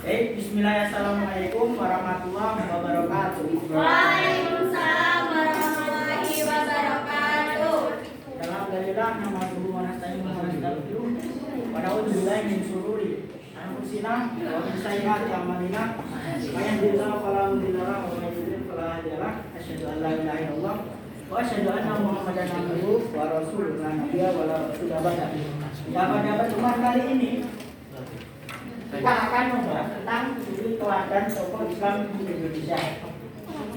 Baik, bismillah, assalamualaikum warahmatullahi wabarakatuh. Waalaikumsalam warahmatullahi wabarakatuh. Alhamdulillah, nama guru wanasta'in warahmatullahi pada utubillahi min sururi anfusina wa min sayyiati a'malina may yahdihillahu fala mudilla lahu wa may yudlil fala hadiya lahu asyhadu an la ilaha illallah wa asyhadu anna muhammadan abduhu wa rasuluhu la nabiyya wa la rasula ba'dahu. Pada pertemuan kali ini kita akan membahas tentang suri teladan tokoh Islam di Indonesia.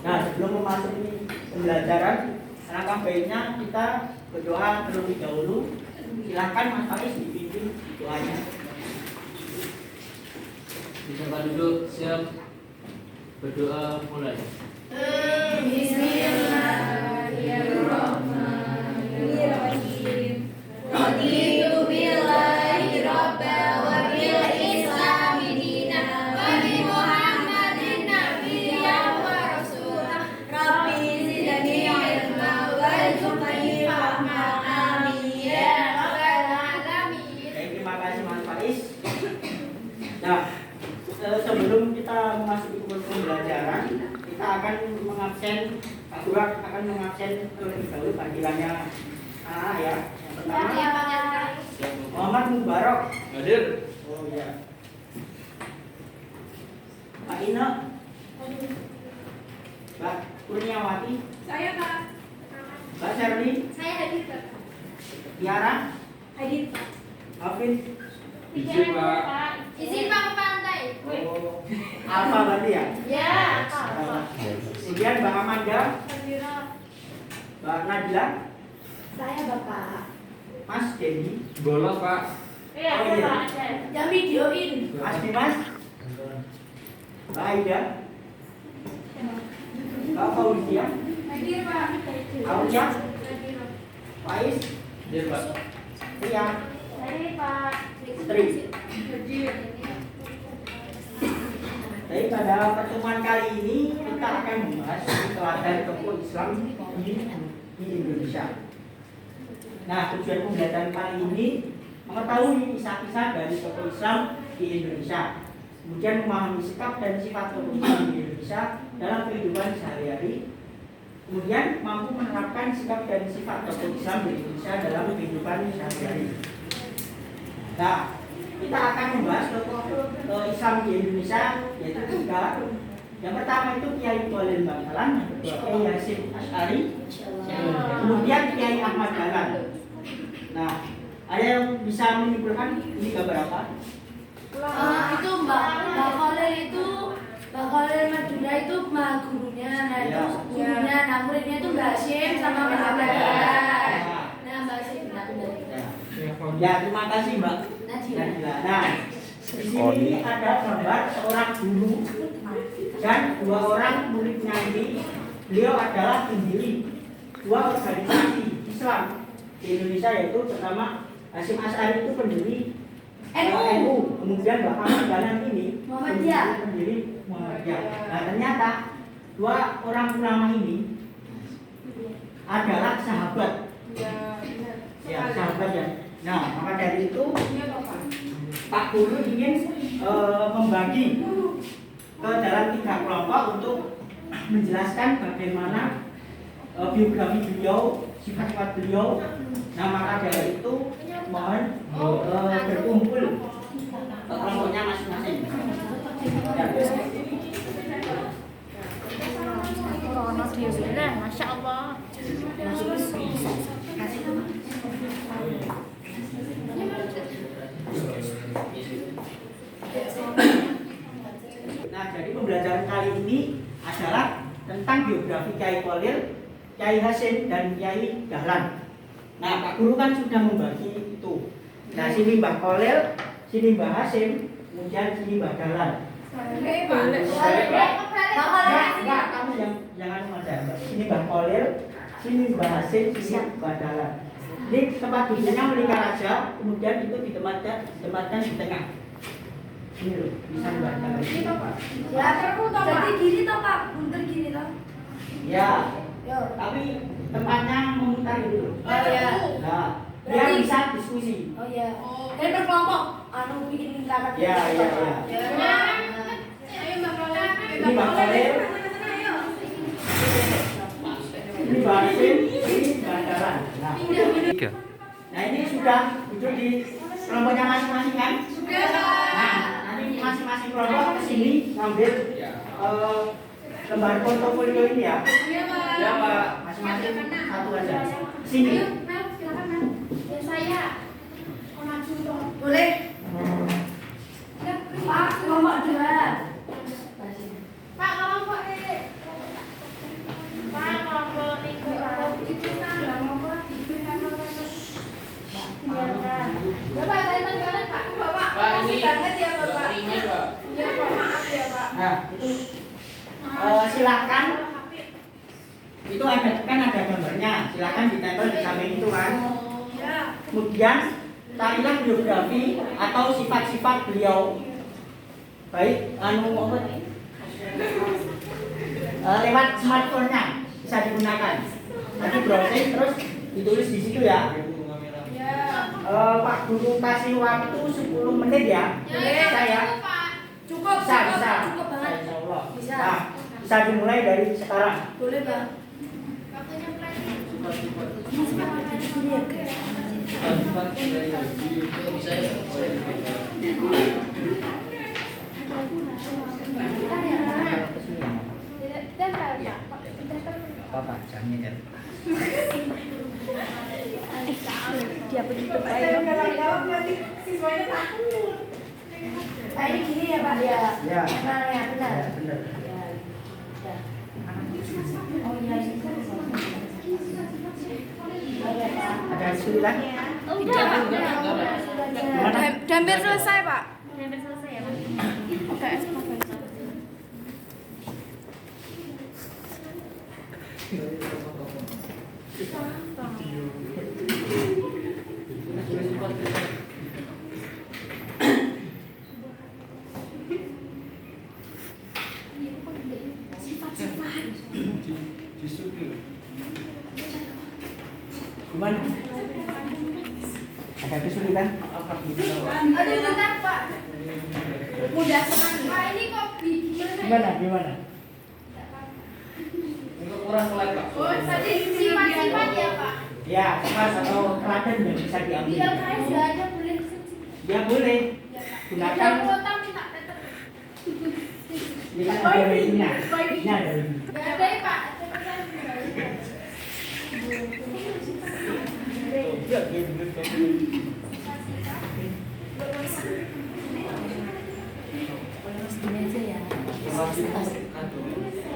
Nah, sebelum memasuki pembelajaran, alangkah baiknya kita berdoa terlebih dahulu. Silakan Mas Faiz dipimpin doanya. Bisa duduk, siap. Berdoa mulai. Bismillahirrahmanirrahim. Raditu billahi rabba wa bil islami dinan wa bi Muhammadin nabiyyan wa rasulah. Rabbi zidni ilma warzuqni fahma. Amin ya rabbal alamin. Baik, terima kasih Mas Faiz. Nah, sebelum kita memasuki pembelajaran, kita akan mengabsen, Pak Surak akan mengabsen terlebih dahulu panggilannya ya. Yang pertama Muhammad Mubarak. Hadir. Oh iya. Pak Ina. Mbak Kurniawati. Saya Pak. Mbak Sherly. Saya hadir Pak. Tiara. Hadir Pak. Hafiz. Izin, Pak. Izin Pak ke pantai. Oh, Alfa berarti ya. Ya. Kemudian Mbak Amanda. Mbak Najla. Saya Bapak. Mas Dedi. Bolos, Pak. Iya, Oh, iya. Yang videoin. Mas Dimas. Mbak Aida. Mbak Fauzia. Hadir Pak. Aulia. Hadir. Faiz. Hadir, Pak. Ria. Hadir Pak. Tri. Hadir. Jadi pada pertemuan kali ini kita akan membahas teladan tokoh Islam di Indonesia. Nah, tujuan pembelajaran kali ini mengetahui kisah-kisah dari tokoh Islam di Indonesia, kemudian memahami sikap dan sifat tokoh Islam di Indonesia dalam kehidupan sehari-hari, kemudian mampu menerapkan sikap dan sifat tokoh Islam di Indonesia dalam kehidupan sehari-hari. Nah, kita akan membahas tokoh Islam di Indonesia yaitu tiga. Yang pertama itu Kiai Khalil Bangkalan, yang kedua Kiai Hasyim Asy'ari, kemudian Kiai Ahmad Dahlan. Nah, ada yang bisa menyimpulkan ini gambar apa? Itu Mbak Khalil itu Mbak Khalil Madura itu mah gurunya, nah itu gurunya, nah muridnya itu Mbak Hasyim sama Mbak Ahmad Dahlan. Nah Mbak Hasyim Ya, terima kasih Mbak Najila. Nah, di sini ada gambar seorang guru dan dua orang muridnya ini. Beliau adalah pendiri dua organisasi Islam di Indonesia, yaitu pertama Hasyim Asy'ari itu pendiri NU, kemudian Mbak Ahmad Dahlan ini pendiri Muhammadiyah. Nah, ternyata dua orang ulama ini adalah sahabat. Ya, sahabat ya. Nah, maka dari itu Pak Guru ingin membagi ke dalam tiga kelompok untuk menjelaskan bagaimana biografi beliau, sifat-sifat beliau. Nah, maka dari itu mohon berkumpul ke kelompoknya masing-masing. Ya. Masya Allah. Nah, jadi pembelajaran kali ini adalah tentang biografi Kiai Khalil, Kiai Hasyim, dan Kiai Dahlan. Nah, Pak Guru kan sudah membagi itu. Nah, sini Mbak Khalil, sini Mbak Hasyim, kemudian sini Mbak Dahlan. Enggak, kamu yang jangan ada. Sini Mbak Khalil, sini Mbak Hasyim, sini Mbak Dahlan. Ini tempat duduknya melingkar aja, kemudian itu ditempatkan di tengah. Ini loh, bisa Mbak Dahlan. Ya terus jadi gini toh Pak, mundur gini toh. Ya, tapi tempatnya memutar gitu. Oh iya. Nah, biar bisa diskusi. Oh iya. Kan berkelompok, bikin lingkaran. Ya, ya, ya. Ya. sudah duduk di kelompoknya masing-masing kan? Sudah. Nah, nanti masing-masing kelompok kesini ngambil lembar portofolio ini ya. Iya, Pak. Ya, Pak. Masing-masing satu aja. Sini. Ayo, Mel, silakan, Mel. Ya, saya. Mau maju dong. Boleh. Ya, Pak, kelompok 2. Pak, kelompok ini. Pak, kelompok 3. Itu kan kelompok 3. Ya, Pak, saya tanggalan, Pak. Bapak, Pak, ini makasih banget ya, Bapak. doktrinya, Pak. Ya, Pak, maaf ya, Pak. Nah, itu silakan. Itu ada gambarnya. Silakan ditempel di samping itu kan. Ya. Kemudian carilah biografi atau sifat-sifat beliau. Baik, lewat smartphone-nya bisa digunakan. Nanti browsing terus ditulis di situ ya. Ya. Pak Guru kasih waktu 10 menit ya. Ya, Saya cukup, bisa. cukup banget. Insya Allah. Bisa. Nah, bisa dimulai dari sekarang. Boleh, Bang. Bapak jamin ya. Dia begitu baik. Ini gini ya, Pak ya. Ya. Nah, ya benar. Ya, benar. Oh iya, Ada kesulitan? Udah, hampir selesai, Pak. Hampir selesai ya, Pak. Oke. Gimana? Ada kesulitan? Aduh, bentar, Pak. Mudah sekali. Pak, ini kok Gimana? Itu kurang selek, Pak. Oh, tadi sifat-sifat ya, Pak. Ya, kelas atau teladan yang bisa diambil. Bilang aja aja boleh. Ya boleh. Gunakan. Kuota minta tetap. Ini kan ada ini. Ini ada ini. Gak ada ya, Pak.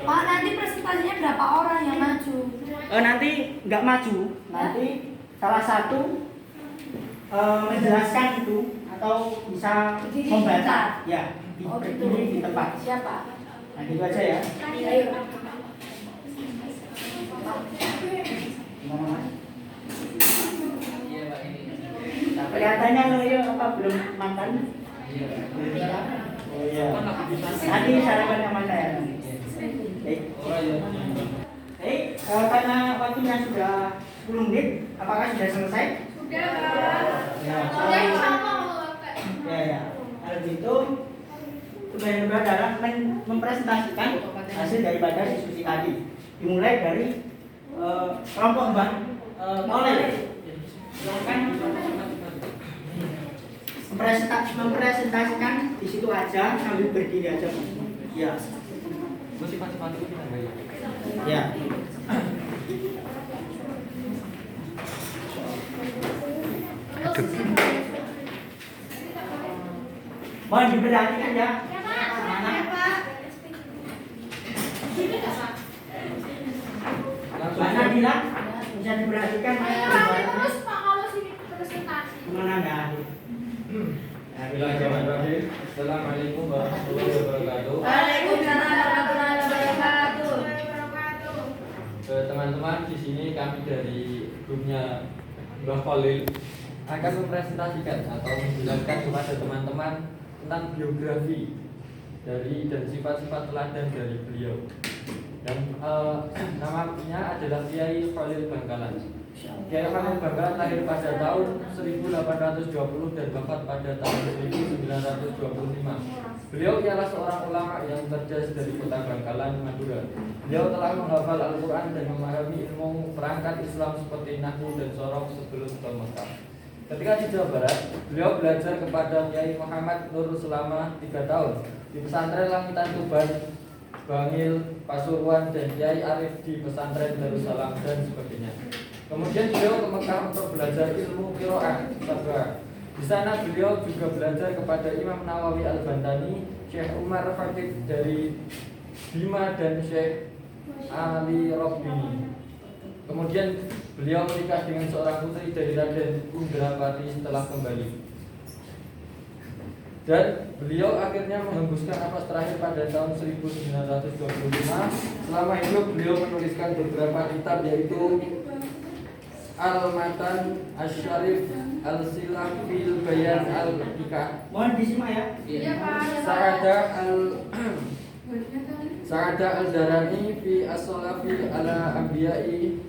Pak, nanti presentasinya berapa orang yang maju? Nanti nggak maju, nanti salah satu menjelaskan itu atau bisa Berdiri di membaca, tempat? ya, Oh, gitu. berdiri di tempat. Siapa? Nah gitu aja ya. Ayo. Gimana Mas? Iya, Pak, ini. Nah, kelihatannya loyo apa belum makan? Iya. Oh iya. Nanti sarapan sama saya. Baik. Orang ya. Baik, karena waktunya sudah 10 menit, apakah sudah selesai? Sudah, Pak. Ya. Sudah, sama. Ya. Kalau gitu, tugas kedua adalah mempresentasikan hasil daripada diskusi tadi. Dimulai dari kelompok Mbak Kolel. Silakan mempresentasikan di situ aja sambil berdiri aja. Ya. Gue sifat-sifat itu tidak baik. Ya. Mohon diperhatikan ya. Mbak Nabila bisa diperhatikan. Terus Pak kalau sini presentasi. Kemana Mbak? Bismillahirrahmanirrahim. Assalamualaikum warahmatullahi wabarakatuh. Waalaikumsalam warahmatullahi wabarakatuh. Teman-teman, di sini kami dari grupnya Mbah Khalil akan mempresentasikan atau menjelaskan kepada teman-teman tentang biografi dari dan sifat-sifat teladan dari beliau. Dan namanya adalah Kiai Khalil Bangkalan. Kiai Khalil Bangkalan lahir pada tahun 1820 dan wafat pada tahun 1925. Beliau ialah seorang ulama yang cerdas dari kota Bangkalan, Madura. Beliau telah menghafal Al-Quran dan memahami ilmu perangkat Islam seperti Nahwu dan Sorok sebelum ke Mekah. Ketika di Jawa Barat, beliau belajar kepada Kiai Muhammad Nur selama 3 tahun di pesantren Langitan Tuban, Bangil, Pasuruan, dan Kiai Arif di pesantren Darussalam dan sebagainya. Kemudian beliau ke Mekah untuk belajar ilmu qiraah sabah. Di sana beliau juga belajar kepada Imam Nawawi Al-Bantani, Syekh Umar Fakih dari Bima, dan Syekh Ali Robini. Kemudian beliau menikah dengan seorang putri dari Raden Indrapati setelah kembali. Dan beliau akhirnya menghembuskan nafas terakhir pada tahun 1925. Selama hidup beliau menuliskan beberapa kitab, yaitu Al-Matan Asy-Syarif, Al-Silah fil Bayan Al-Hikah, Mohon disimak ya. Iya Pak. Sa'ada Al-Darani fi As-Salafi ala Anbiya'i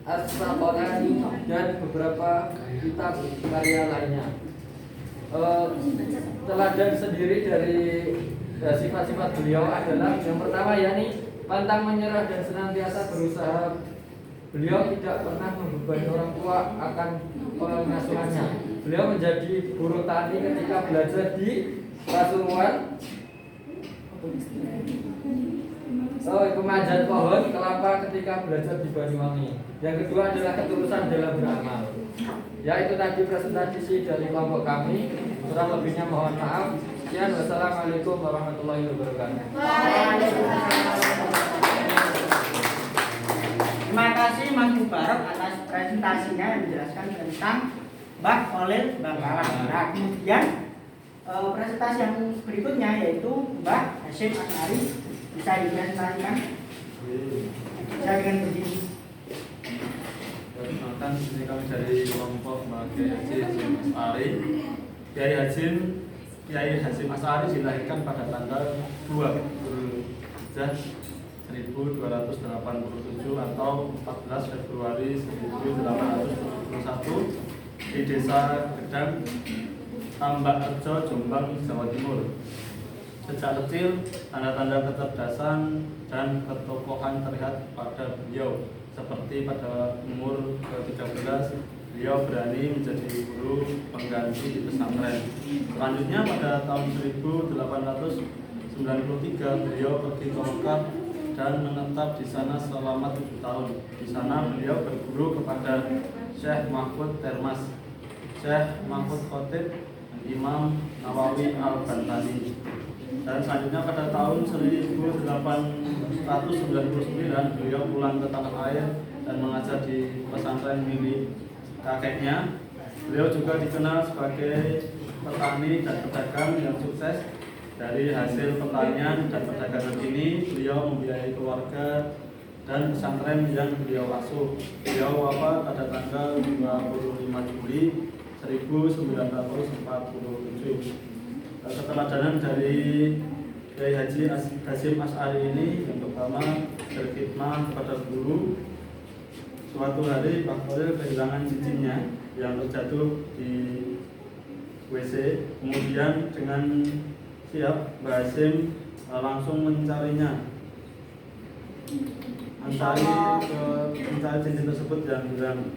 As-Saqalani, dan beberapa kitab karya lainnya. Teladan sendiri dari sifat-sifat beliau adalah yang pertama, yakni pantang menyerah dan senantiasa berusaha. Beliau tidak pernah membebani orang tua akan pengasuhannya. Beliau menjadi buruh tani ketika belajar di Pasuruan, pemanjat pohon kelapa ketika belajar di Banyuwangi. Yang kedua adalah ketulusan dalam beramal. Ya, itu tadi presentasi dari kelompok kami. Kurang lebihnya mohon maaf. Sekian, wassalamualaikum warahmatullahi wabarakatuh. Terima kasih Mas Mubarok atas presentasinya yang menjelaskan tentang Mbah Khalil Bangkalan. Nah, kemudian presentasi yang berikutnya yaitu Mbah Hasyim Asy'ari. Bisa dipresentasikan? Bisa dengan berdiri. Perkenalkan, ini kami dari kelompok Mbah Hasyim Asy'ari. Kiai Hasyim Asy'ari dilahirkan pada tanggal 2 Dzulhijjah 1287 atau 14 Februari 1871 di Desa Gedang, Tambak Rejo, Jombang, Jawa Timur. Sejak kecil, tanda-tanda kecerdasan dan ketokohan terlihat pada beliau. Seperti pada umur ke-13, beliau berani menjadi guru pengganti di pesantren. Selanjutnya pada tahun 1893, beliau pergi ke Mekah dan menetap di sana selama 7 tahun. Di sana beliau berguru kepada Syekh Mahfud Termas, Syekh Mahfud Khotib, dan Imam Nawawi Al-Bantani. Dan selanjutnya pada tahun 1899 beliau pulang ke tanah air dan mengajar di pesantren milik kakeknya. Beliau juga dikenal sebagai petani dan pedagang yang sukses. Dari hasil pertanian dan perdagangan ini, beliau membiayai keluarga dan pesantren yang beliau asuh. Beliau wafat pada tanggal 25 Juli 1947. Keteladanan dari Kiai Haji Hasyim Asy'ari ini, yang pertama, berkhidmat kepada guru. Suatu hari Pak Khalil kehilangan cincinnya yang terjatuh di WC. Kemudian dengan siap, Mbah Hasyim langsung mencari cincin tersebut dan hilang.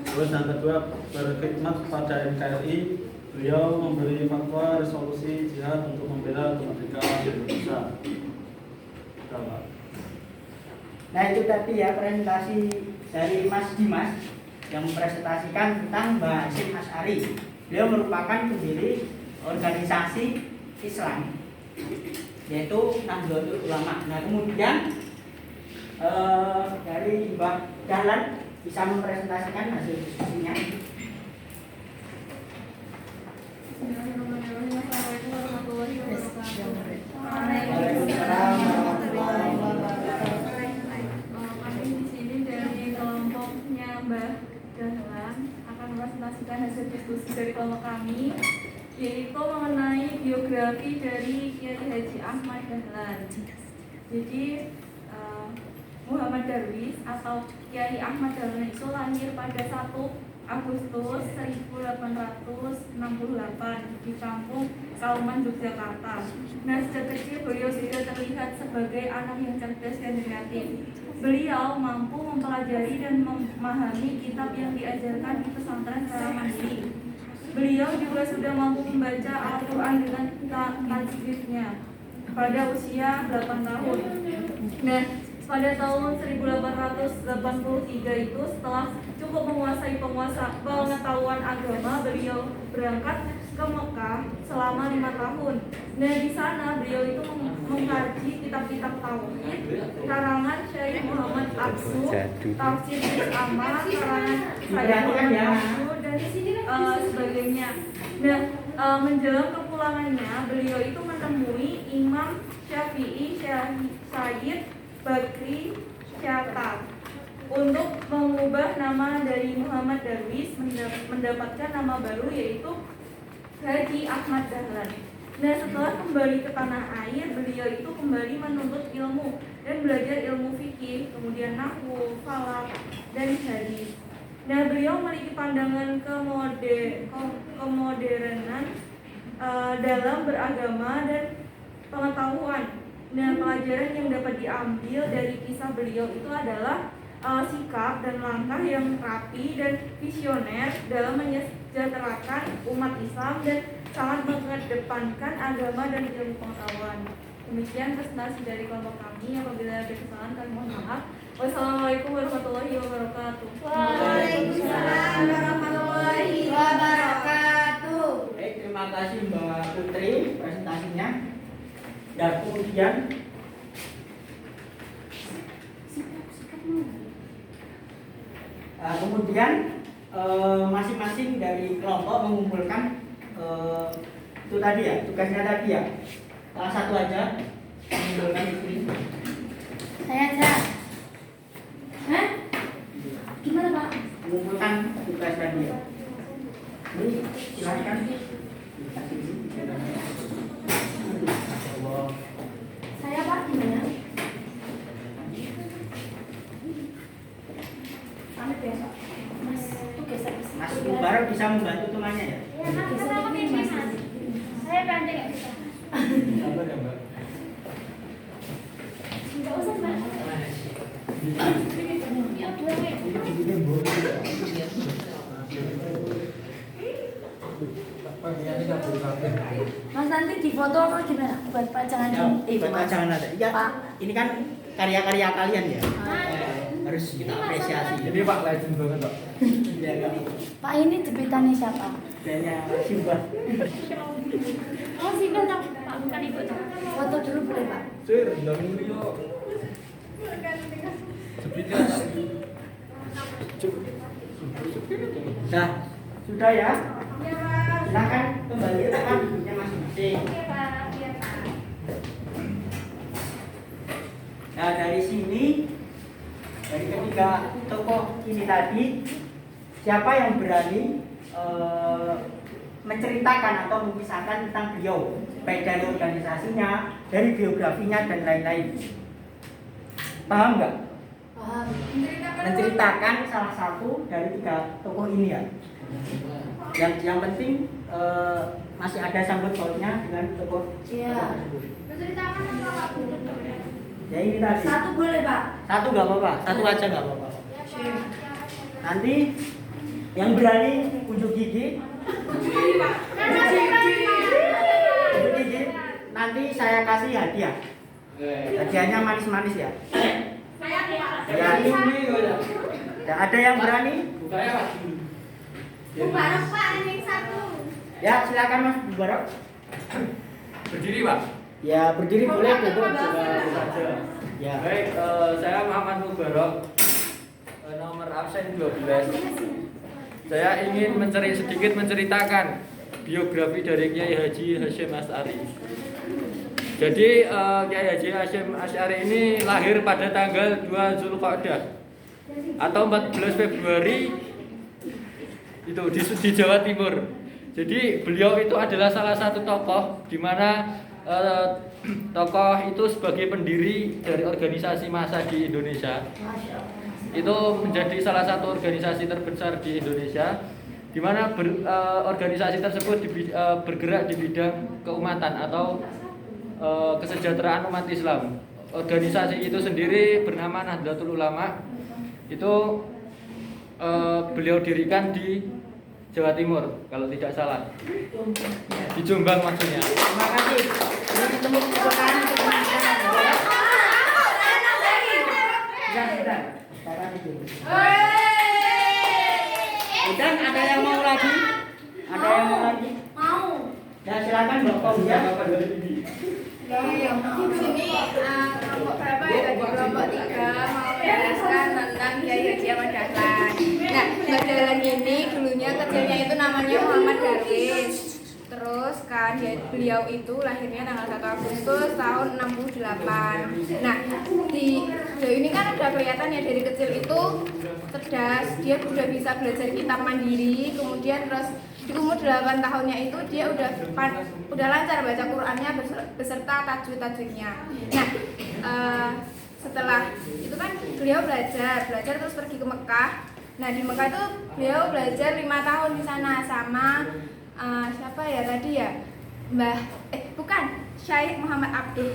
Terus yang kedua, berkhidmat pada NKRI. Beliau memberi fatwa resolusi jihad untuk membela kemerdekaan Indonesia. Nah, itu tadi ya presentasi dari Mas Dimas yang mempresentasikan tentang Mbah Hasyim Asy'ari. Beliau merupakan pendiri organisasi Islam, yaitu Nahdlatul Ulama. Nah, kemudian dari Mbah Dahlan bisa mempresentasikan hasil diskusinya. Assalamualaikum warahmatullahi wabarakatuh. Waalaikumsalam warahmatullahi wabarakatuh. Kami di sini dari kelompoknya Mbah Dahlan akan mempresentasikan hasil diskusi dari kelompok kami, yaitu mengenai biografi dari Kiai Haji Ahmad Dahlan. Jadi Muhammad Darwis atau Kiai Ahmad Dahlan itu lahir pada 1 Agustus 1868 di kampung Kauman, Yogyakarta. Nah, sejak kecil beliau juga terlihat sebagai anak yang cerdas dan kreatif. Beliau mampu mempelajari dan memahami kitab yang diajarkan di pesantren secara mandiri. Beliau juga sudah mampu membaca Al-Quran dengan tajwidnya pada usia 8 tahun. Nah, pada tahun 1883 itu setelah cukup menguasai pengetahuan agama, beliau berangkat ke Mekah selama 5 tahun. Nah, di sana beliau itu mengkaji kitab-kitab tauhid karangan Syekh Muhammad Absu, tafsir Ahmad, karangan Syekh Muhammad Absu dan sebagainya. Nah, menjelang kepulangannya, beliau itu menemui Imam Syafi'i Sayyid Bakri Syatab untuk mengubah nama dari Muhammad Darwis mendapatkan nama baru yaitu Haji Ahmad Dahlan. Nah, setelah kembali ke tanah air, beliau itu kembali menuntut ilmu dan belajar ilmu fikih, kemudian nahwu, falak, dan hadis. Nah, beliau memiliki pandangan kemodernan dalam beragama dan pengetahuan. Nah, pelajaran yang dapat diambil dari kisah beliau itu adalah sikap dan langkah yang rapi dan visioner dalam menyejahterakan umat Islam dan sangat mengedepankan agama dan ilmu pengetahuan. Demikian presentasi dari kelompok kami. Apabila ada kesalahan kami mohon maaf. Wassalamualaikum warahmatullahi wabarakatuh. Waalaikumsalam warahmatullahi wabarakatuh. Baik, terima kasih Mbak Putri presentasinya. Dan kemudian masing-masing dari kelompok mengumpulkan itu tadi ya, tugasnya tadi ya. Salah satu aja mengumpulkan itu. Saya aja. Hah? Gimana Pak? Mengumpulkan tugas tadi ya. Ini silakan. Saya Pak gimana? Pamit ya Pak. Mas, tugas apa sih? Mas Mubarak bisa membantu temannya ya. Ya, Mas, kenapa ini Mas? Saya pandai nggak bisa. Sabar ya Mbak. Nggak usah Mbak. Ya, dua weh. Mas nanti di foto apa gimana? Buat pajangan Ya, Mas. pajangan ada. Ya, Pak. ini kan karya-karya kalian ya. Harus kita apresiasi. Ini Pak legend banget Pak. Ya, Kak. Pak ini jepitannya siapa? Kayaknya Simbah. Oh sih kan Pak bukan ibu tuh. Foto dulu boleh Pak. Sir, ndang mulia. Jepitan. Nah, sudah ya. Silakan kembali tekan bukunya masing-masing. Nah, dari sini dari ketiga tokoh ini tadi, siapa yang berani menceritakan atau mengisahkan tentang beliau, baik dari organisasinya, dari biografinya dan lain-lain. Paham nggak? Paham. Menceritakan salah satu dari tiga tokoh ini ya. Yang penting masih ada sangkut pautnya dengan tokoh. Iya. Menceritakan tentang apa? Ya ini tadi. Satu boleh Pak. Satu nggak apa-apa, satu aja nggak apa-apa. Nanti yang berani unjuk gigi, unjuk gigi. Nanti saya kasih hadiah. Hadiahnya manis-manis ya. Ya, ada yang berani? Mubarak Pak yang satu. Ya silakan Mas Mubarak. Berdiri Pak. Ya berdiri boleh, duduk juga saja. Ya. Baik, saya Muhammad Mubarak, nomor absen 12. Saya ingin sedikit menceritakan biografi dari Kiai Haji Hasyim Asy'ari. Jadi Kiai Haji Hasyim Asy'ari ini lahir pada tanggal 2 Zulqa'dah atau 14 Februari itu di Jawa Timur. Jadi beliau itu adalah salah satu tokoh di mana tokoh itu sebagai pendiri dari organisasi massa di Indonesia. Itu menjadi salah satu organisasi terbesar di Indonesia, di mana organisasi tersebut bergerak di bidang keumatan atau kesejahteraan umat Islam. Organisasi itu sendiri bernama Nahdlatul Ulama. Itu beliau dirikan di Jawa Timur kalau tidak salah. Di Jombang maksudnya. Terima kasih. Ini tepuk tangan untuk teman-teman. Sudah. Sekarang itu. Dan ada yang mau lagi? Ada yang mau lagi? Mau. Ya silakan Mbak Fauzia. Ini kelompok berapa ya tadi? Kelompok 3 mau menjelaskan tentang Kiai Haji Ahmad Dahlan. Nah, Mbak Dahlan ini dulunya kecilnya itu namanya Muhammad Darwis. Terus kan beliau itu lahirnya tanggal 1 Agustus tahun 68. Nah, beliau ini kan udah kelihatan ya dari kecil itu cerdas, dia udah bisa belajar kitab mandiri, kemudian terus di umur 8 tahunnya itu dia udah lancar baca Qur'annya beserta tajwid-tajwidnya. Nah, setelah itu kan beliau belajar terus pergi ke Mekah. Nah, di Mekah itu beliau belajar 5 tahun di sana sama siapa ya tadi ya? Syekh Muhammad Abduh.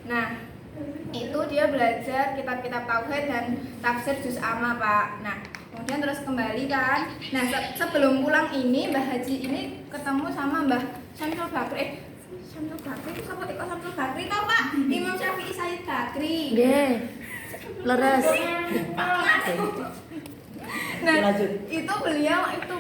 Nah, itu dia belajar kitab-kitab tauhid dan tafsir juz amma, Pak. Nah, kemudian terus kembali kan. Nah, sebelum pulang ini Mbah Haji ini ketemu sama Mbah Syamsul Bakri. Syamsul Bakri itu siapa? Syamsul Bakri tau, Pak? Imam Syafi'i Sayyid Bakri. Nggih. Leres. Nah, itu beliau itu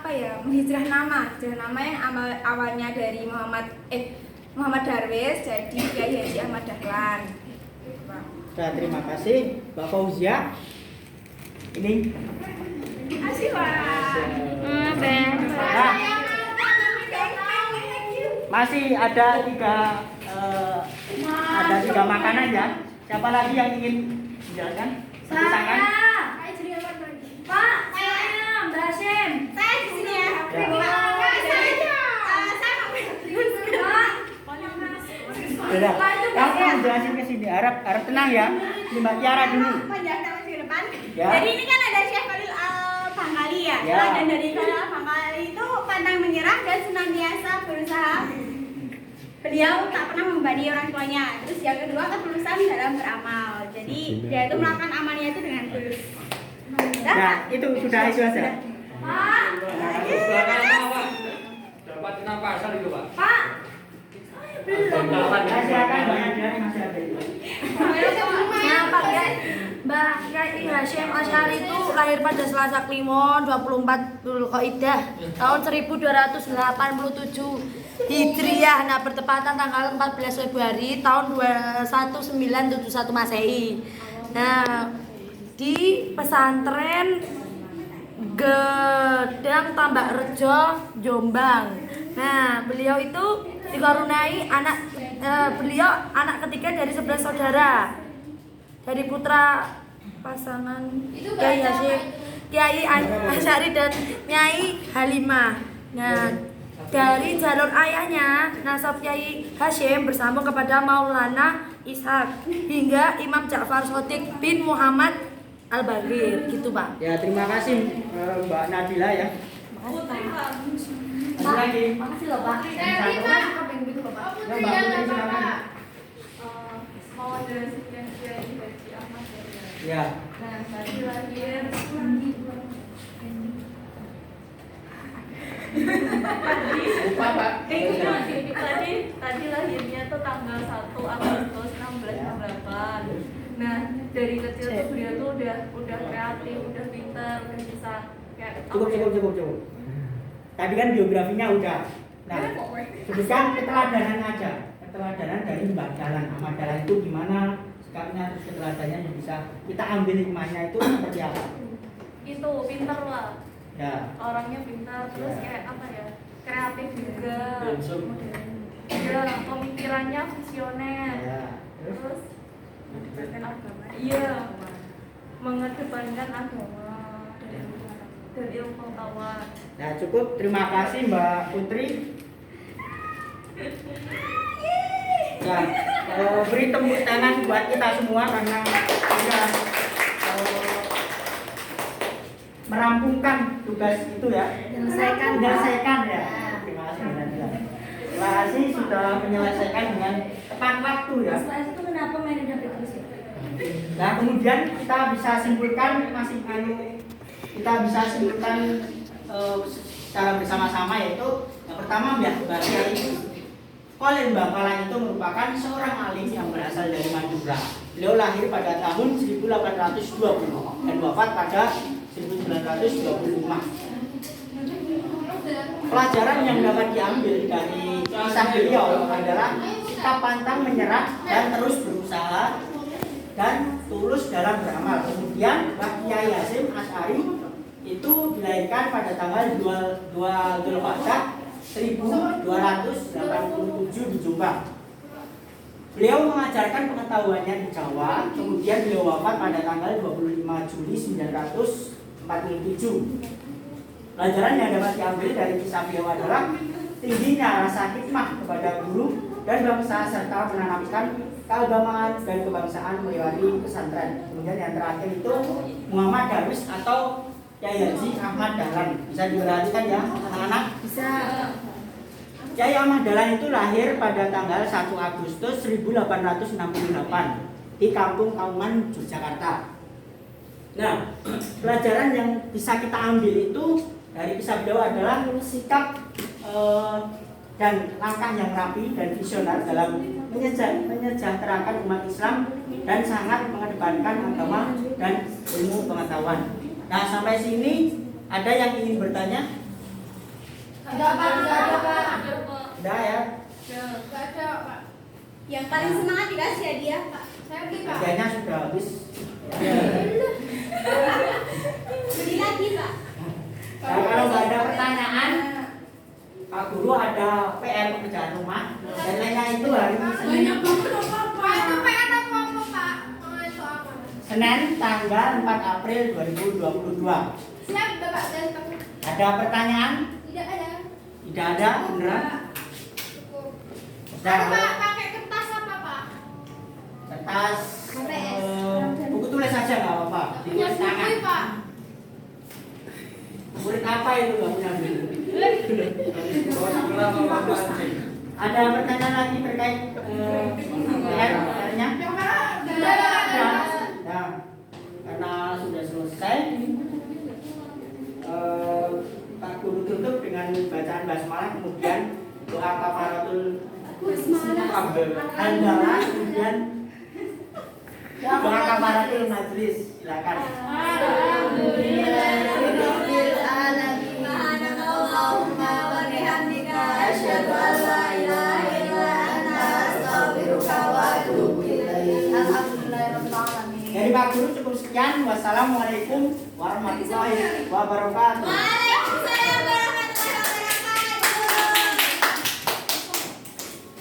menghijrah nama yang awalnya dari Muhammad Darwis jadi Kiai Haji Ahmad Dahlan. Ya, terima kasih Mbak Fauzia. Ini Kasih, Pak. Nah, masih ada tiga makanan ya. Siapa lagi yang ingin menjelaskan? Satu tangan. Pak, saya Mbak Sim. Saya di sini ya. Beda. Kamu jelasin ke sini. Harap tenang ya. Ini Mbak Tiara dulu. Penjelasan di depan. Ya. Jadi ini kan ada Syekh Khalil Al-Bangkali ya. Ya. Dan dari Khalil Al-Bangkali itu pantang menyerah dan senantiasa berusaha. Beliau tak pernah membanding orang tuanya. Terus yang kedua ketulusan dalam beramal. Jadi dia itu melakukan amalnya itu dengan tulus. Nah, itu sudah saja. Pak. Dapat kenapa asal itu, Pak? Pak. Silakan Mbak Tiara masih ada itu. Nah, Pak Mbah Kiai Hasyim Asy'ari itu lahir pada Selasa Kliwon 24 Dzulqa'dah tahun 1287 Hijriah. Nah, bertepatan tanggal 14 Februari tahun 1971 Masehi. Nah, di pesantren Gedang Tambak Rejo, Jombang. Nah, beliau itu dikaruniai beliau anak ketiga dari 11 saudara. Dari putra pasangan Kiai Asy'ari dan Nyai Halimah. Nah, dari jalur ayahnya nasab Kiai Hasyim bersambung kepada Maulana Ishaq hingga Imam Ja'far Shadiq bin Muhammad Al-Bagir, gitu Pak. Ya, terima kasih Mbak Nadila ya. Ada lagi? Makasih loh Pak. Ya, Mbak Putri silakan. Mau jelasin Kiai Haji Ahmad Dahlan. Ya. Nah, tadi lahir tadi lahirnya tuh tanggal 1 Agustus 1668. Nah, dari kecil tuh beliau tuh udah kreatif, udah pintar, udah bisa kayak Cukup. Tadi kan biografinya udah. Nah, sebutkan keteladanan aja. Keteladanan dari Mbak Dahlan. Ahmad Dahlan itu gimana sikapnya, terus keteladanannya yang bisa kita ambil hikmahnya itu seperti apa? itu pintar lah. Ya. Orangnya pintar, terus Ya. kayak apa ya? Kreatif juga. Handsome. Ya, pemikirannya visioner. Ya. Terus iya, mengedepankan agama dan ilmu pengetahuan. Nah, cukup. Terima kasih Mbak Putri. Ya, beri tepuk tangan buat kita semua karena sudah merampungkan tugas itu ya. Menyelesaikan Ya. Terima kasih Mbak Nadila. Terima kasih sudah menyelesaikan dengan tepat waktu ya. Mas itu kenapa main udah terus ya? Nah kemudian kita bisa simpulkan kita bisa simpulkan secara bersama-sama, yaitu yang pertama Mbah Khalil Bangkalan itu merupakan seorang alim yang berasal dari Madura. Beliau lahir pada tahun 1820 dan wafat pada 1925. Pelajaran yang dapat diambil dari kisah beliau adalah sikap pantang menyerah dan terus berusaha dan tulus dalam beramal. Kemudian Kiai Hasyim Asy'ari itu dilahirkan pada tanggal 2 Dzulqa'dah 1287 di Jombang. Beliau mengajarkan pengetahuannya di Jawa, kemudian beliau wafat pada tanggal 25 Juli 1947. Pelajaran yang dapat diambil dari kisah beliau adalah tingginya rasa hikmah kepada guru dan bangsa serta menanamkan keagamaan dan kebangsaan melewati pesantren. Kemudian yang terakhir itu Muhammad Darwis atau Kyai Haji Ahmad Dahlan. Bisa diperhatikan ya anak-anak? Bisa. Kyai Ahmad Dahlan itu lahir pada tanggal 1 Agustus 1868 di Kampung Kauman, Yogyakarta. Nah, pelajaran yang bisa kita ambil itu dari kisah beliau adalah sikap dan langkah yang rapi dan visioner dalam menyejahterakan umat Islam dan sangat mengedepankan agama dan ilmu pengetahuan. Nah, sampai sini ada yang ingin bertanya? Ada Pak. Ada ya? Ada, Pak. Yang paling semangat dikasih hadiah, Pak. Saya beli, Pak. Hadiahnya sudah habis. Beli lagi, Pak. Nah, kalau nggak ada pertanyaan, Pak Guru ada PR pekerjaan rumah dan lainnya itu hari Senin. Pak, itu PR apa, Pak? Itu apa? Senin tanggal 4 April 2022. Siap, Bapak. Dan Pak. Ada pertanyaan? Tidak ada. Tidak ada, beneran? Apa, Pak? Pakai kertas apa, Pak? Kertas KPS. buku tulis saja nggak apa-apa. Punya Ditulis tangan. buku, Pak. Murid apa itu nggak punya buku? Ada pertanyaan lagi terkait PR-nya? Nah, karena sudah selesai, Pak Guru tutup dengan bacaan basmalah, kemudian doa kafaratul handalah, kemudian doa kafaratul majlis. Silakan. Alhamdulillahirabbil alamin. Subhanakallahumma wa bihamdika asyhadu an la ilaha illa anta astaghfiruka wa atubu ilaik. Alhamdulillahirabbil alamin. Dari Pak Guru cukup sekian. Wassalamualaikum warahmatullahi wabarakatuh.